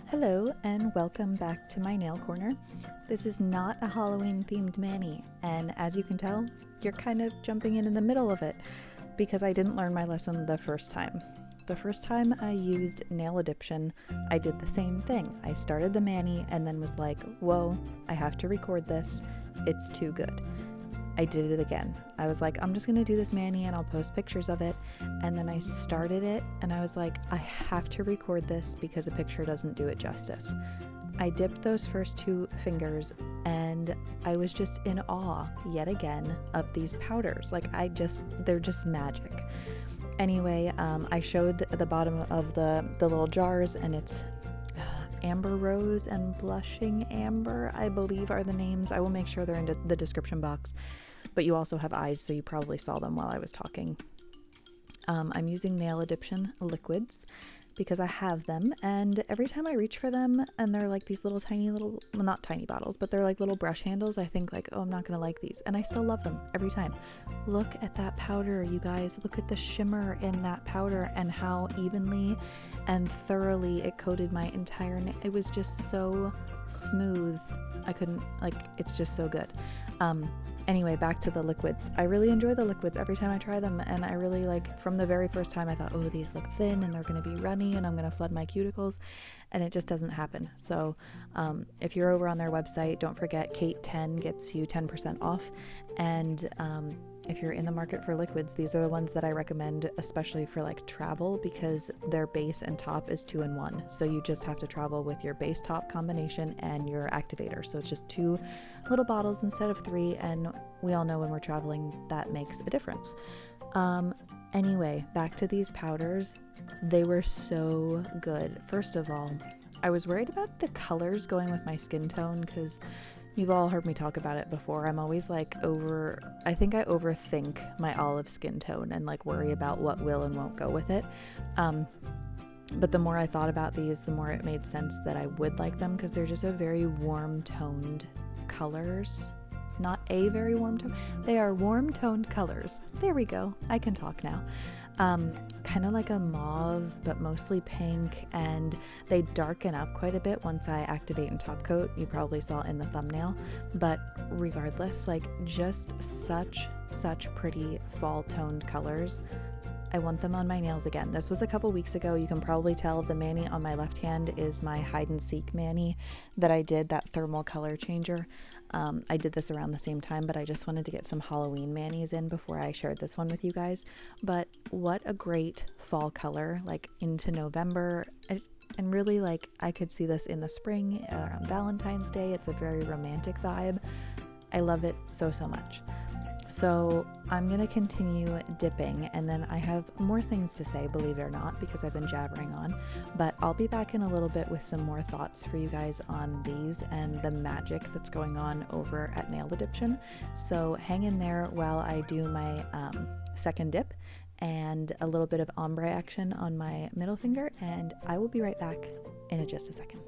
Hello and welcome back to my nail corner. This is not a Halloween themed mani, and as you can tell, you're kind of jumping in the middle of it because I didn't learn my lesson the first time. The first time I used nail Addiption, I did the same thing. I started the mani and then was like, whoa, I have to record this. It's too good. I did it again. I was like, I'm just gonna do this mani and I'll post pictures of it. And then I started it and I was like, I have to record this because a picture doesn't do it justice. I dipped those first two fingers and I was just in awe yet again of these powders. They're just magic. Anyway, I showed the bottom of the little jars, and it's Amber Rose and Blushing Amber, I believe, are the names. I will make sure they're in the description box, but you also have eyes, so you probably saw them while I was talking. I'm using nail Addiption liquids because I have them, and every time I reach for them and they're like these little tiny well, not tiny bottles, but they're like little brush handles, I think like, oh, I'm not gonna like these, and I still love them every time. Look at that powder, you guys. Look at the shimmer in that powder and how evenly and thoroughly it coated my entire nail. It was just so smooth. It's just so good. Anyway, back to the liquids. I really enjoy the liquids every time I try them, and I really from the very first time I thought, oh, these look thin and they're going to be runny and I'm going to flood my cuticles, and it just doesn't happen. So if you're over on their website, don't forget Kate10 gets you 10% off, and if you're in the market for liquids, these are the ones that I recommend, especially for travel, because their base and top is 2-in-1. So you just have to travel with your base top combination and your activator. So it's just 2 little bottles instead of 3. And we all know when we're traveling, that makes a difference. Anyway, back to these powders. They were so good. First of all, I was worried about the colors going with my skin tone because you've all heard me talk about it before. I'm always I think I overthink my olive skin tone and worry about what will and won't go with it. But the more I thought about these, the more it made sense that I would like them because they're just a very warm toned colors. Not a very warm tone. They are warm toned colors. There we go. I can talk now. Kind of like a mauve, but mostly pink, and they darken up quite a bit once I activate and top coat. You probably saw in the thumbnail, but regardless, just such pretty fall toned colors. I want them on my nails again. This was a couple weeks ago. You can probably tell the mani on my left hand is my hide and seek mani that I did, that thermal color changer. I did this around the same time, but I just wanted to get some Halloween manis in before I shared this one with you guys. But what a great fall color, into November. And really, I could see this in the spring, around Valentine's Day. It's a very romantic vibe. I love it so much. So I'm going to continue dipping, and then I have more things to say, believe it or not, because I've been jabbering on, but I'll be back in a little bit with some more thoughts for you guys on these and the magic that's going on over at Nail Addiption. So hang in there while I do my second dip and a little bit of ombre action on my middle finger, and I will be right back in just a second.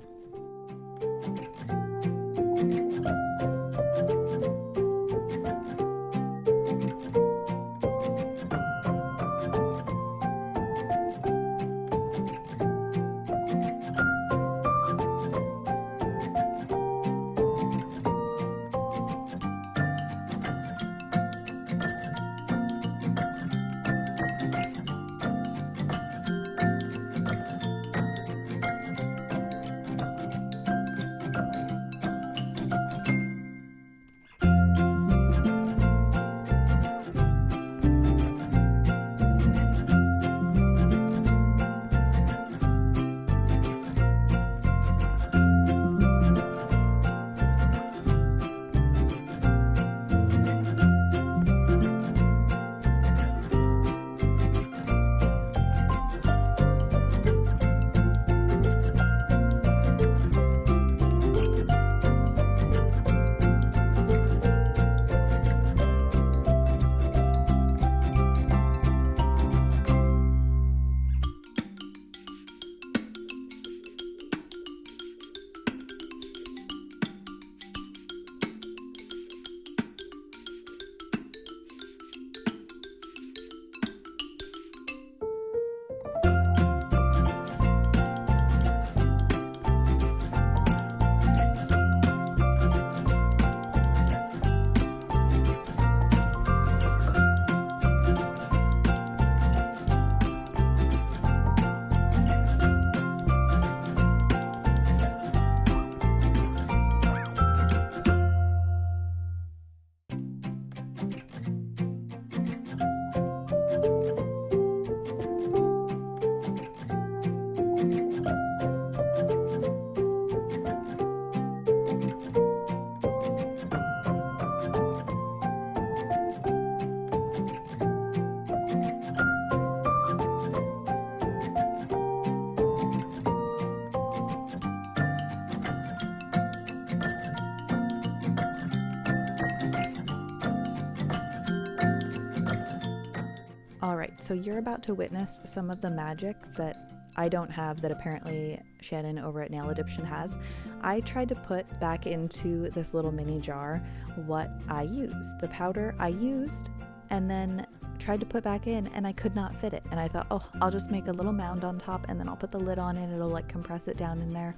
So you're about to witness some of the magic that I don't have that apparently Shannon over at Nail Addiption has. I tried to put back into this little mini jar what I used, the powder I used, and then tried to put back in, and I could not fit it. And I thought, oh, I'll just make a little mound on top and then I'll put the lid on and it'll like compress it down in there.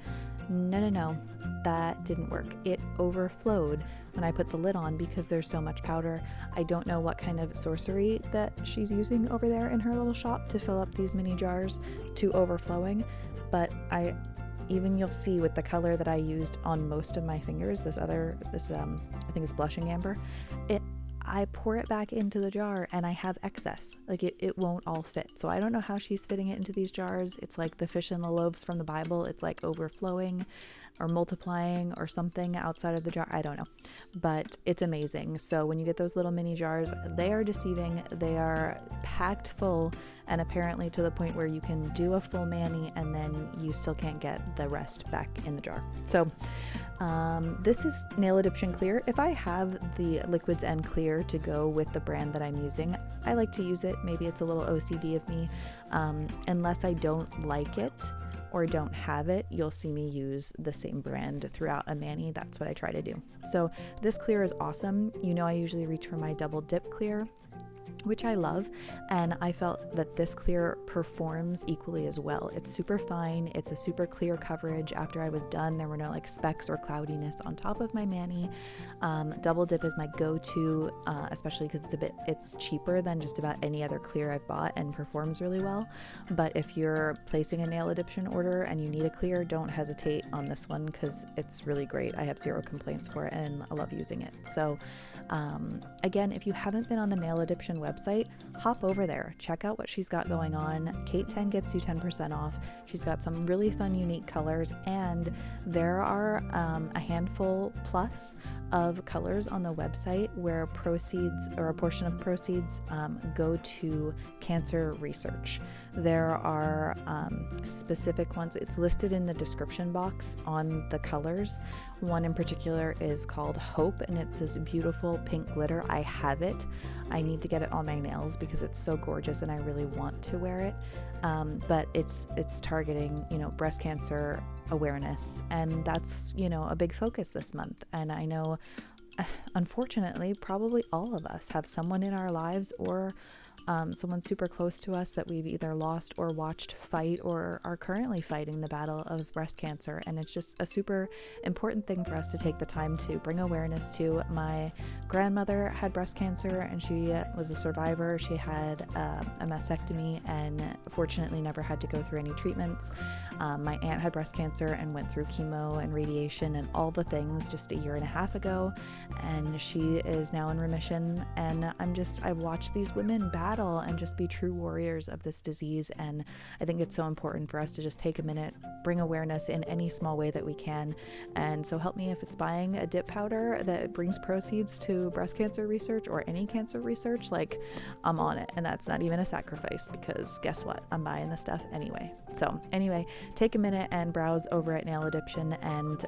No, that didn't work. It overflowed when I put the lid on because there's so much powder. I don't know what kind of sorcery that she's using over there in her little shop to fill up these mini jars to overflowing, but you'll see with the color that I used on most of my fingers, I think it's blushing amber, I pour it back into the jar and I have excess. Like it won't all fit. So I don't know how she's fitting it into these jars. It's like the fish and the loaves from the Bible. It's like overflowing or multiplying or something outside of the jar. I don't know, but it's amazing. So when you get those little mini jars, they are deceiving. They are packed full, and apparently to the point where you can do a full mani and then you still can't get the rest back in the jar. So this is Nail Addiption Clear. If I have the liquids and clear to go with the brand that I'm using, I like to use it. Maybe it's a little OCD of me. Unless I don't like it or don't have it, you'll see me use the same brand throughout a mani. That's what I try to do. So this clear is awesome. You know, I usually reach for my double dip clear, which I love, and I felt that this clear performs equally as well. It's super fine. It's a super clear coverage. After I was done, there were no like specks or cloudiness on top of my mani. Double dip is my go-to, especially because it's cheaper than just about any other clear I've bought and performs really well. But if you're placing a Nail Addiption order and you need a clear, don't hesitate on this one because it's really great. I have zero complaints for it and I love using it. So again, if you haven't been on the Nail Addiption website, hop over there, check out what she's got going on. Kate 10 gets you 10% off. She's got some really fun, unique colors, and there are a handful plus of colors on the website where proceeds or a portion of proceeds go to cancer research. There are specific ones. It's listed in the description box on the colors. One in particular is called Hope, and it's this beautiful pink glitter. I have it. I need to get it on my nails because it's so gorgeous and I really want to wear it. But it's targeting, breast cancer awareness, and that's, a big focus this month. And I know, unfortunately, probably all of us have someone in our lives or someone super close to us that we've either lost or watched fight or are currently fighting the battle of breast cancer. And it's just a super important thing for us to take the time to bring awareness to. My grandmother had breast cancer and she was a survivor. She had a mastectomy and fortunately never had to go through any treatments. My aunt had breast cancer and went through chemo and radiation and all the things just a year and a half ago, and she is now in remission. And I've watched these women battle and just be true warriors of this disease, and I think it's so important for us to just take a minute, bring awareness in any small way that we can. And so help me if it's buying a dip powder that brings proceeds to breast cancer research or any cancer research, like I'm on it, and that's not even a sacrifice because guess what, I'm buying the stuff anyway. So anyway, take a minute and browse over at Nail Addiption and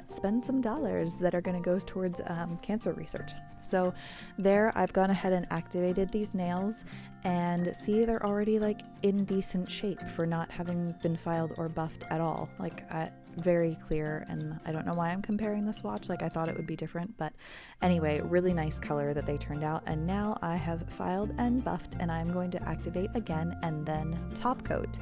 spend some dollars that are going to go towards cancer research. So there, I've gone ahead and activated these nails, and see, they're already like in decent shape for not having been filed or buffed at all. Like very clear, and I don't know why I'm comparing the swatch. Like I thought it would be different, but anyway, really nice color that they turned out. And now I have filed and buffed, and I'm going to activate again and then top coat.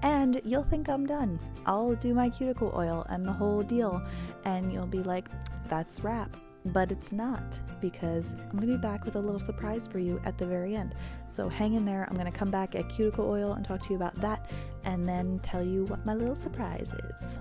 And you'll think I'm done. I'll do my cuticle oil and the whole deal, and you'll be like, that's wrap. But it's not, because I'm going to be back with a little surprise for you at the very end. So hang in there. I'm going to come back at cuticle oil and talk to you about that, and then tell you what my little surprise is.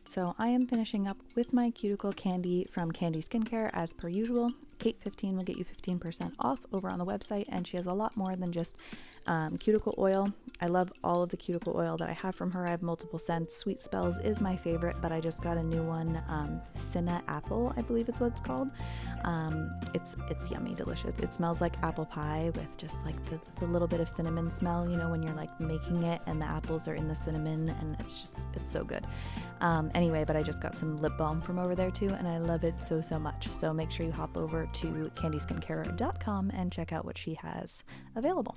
so I am finishing up with my cuticle candy from Candi Skincare as per usual. Kate15 will get you 15% off over on the website, and she has a lot more than just cuticle oil. I love all of the cuticle oil that I have from her. I have multiple scents. Sweet Spells is my favorite, but I just got a new one, Cinna Apple, I believe it's what it's called. It's yummy, delicious. It smells like apple pie with just like the little bit of cinnamon smell, you know, when you're like making it and the apples are in the cinnamon, and it's so good. Anyway, but I just got some lip balm from over there too, and I love it so much. So make sure you hop over to candiskincare.com and check out what she has available.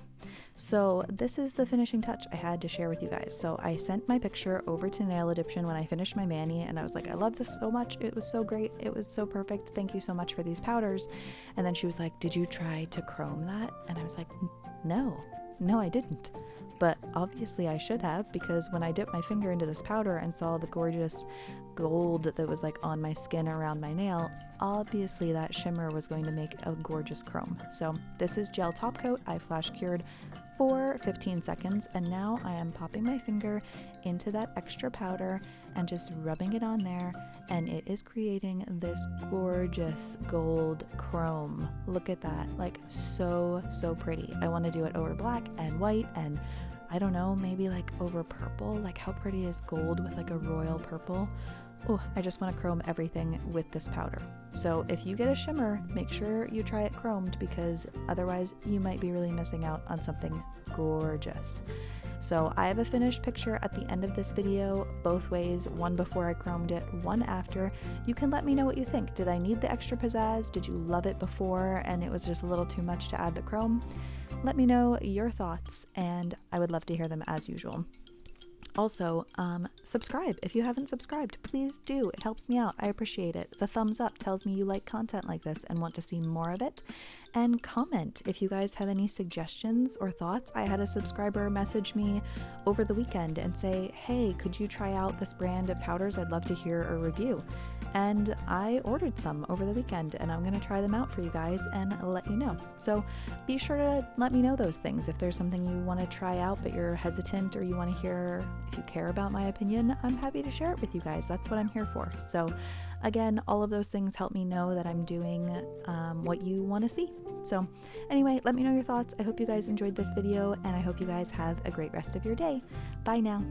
So this is the finishing touch I had to share with you guys. So I sent my picture over to Nail Addiption when I finished my mani, and I was like, I love this so much. It was so great. It was so perfect. Thank you so much for these powders. And then she was like, did you try to chrome that? And I was like, no, I didn't. But obviously I should have, because when I dipped my finger into this powder and saw the gorgeous gold that was like on my skin around my nail, obviously that shimmer was going to make a gorgeous chrome. So this is gel top coat. I flash cured for 15 seconds, and now I am popping my finger into that extra powder and just rubbing it on there, and it is creating this gorgeous gold chrome. Look at that, like so pretty. I want to do it over black and white, and I don't know, maybe like over purple. Like how pretty is gold with like a royal purple? Oh, I just want to chrome everything with this powder. So if you get a shimmer, make sure you try it chromed, because otherwise you might be really missing out on something gorgeous. So I have a finished picture at the end of this video, both ways, one before I chromed it, one after. You can let me know what you think. Did I need the extra pizzazz? Did you love it before and it was just a little too much to add the chrome? Let me know your thoughts, and I would love to hear them as usual. Also, subscribe. If you haven't subscribed, please do. It helps me out. I appreciate it. The thumbs up tells me you like content like this and want to see more of it. And comment if you guys have any suggestions or thoughts. I had a subscriber message me over the weekend and say, hey, could you try out this brand of powders? I'd love to hear a review. And I ordered some over the weekend, and I'm going to try them out for you guys and let you know. So be sure to let me know those things. If there's something you want to try out but you're hesitant, or you want to hear if you care about my opinion, I'm happy to share it with you guys. That's what I'm here for. So again, all of those things help me know that I'm doing what you want to see. So anyway, let me know your thoughts. I hope you guys enjoyed this video, and I hope you guys have a great rest of your day. Bye now.